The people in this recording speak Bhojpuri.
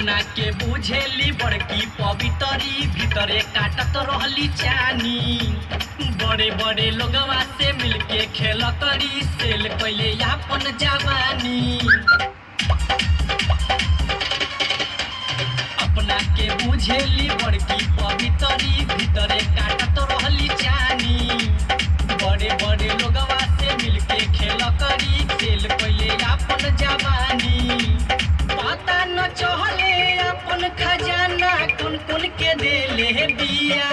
अपना के बुझेली बड़की पवितरी भीतरे काटत रहली चानी। बड़े बड़े लोगवा से मिलके खेल करी सेल कैले अपन जवानी। अपना के बुझेली बड़की पवितरी भीतरे काटत रहली चानी। बड़े बड़े लोगवा से मिलके खेल करी सेल कैले अपन जवानी। पता न चले अपन खजाना कौन कौन के देले बिया।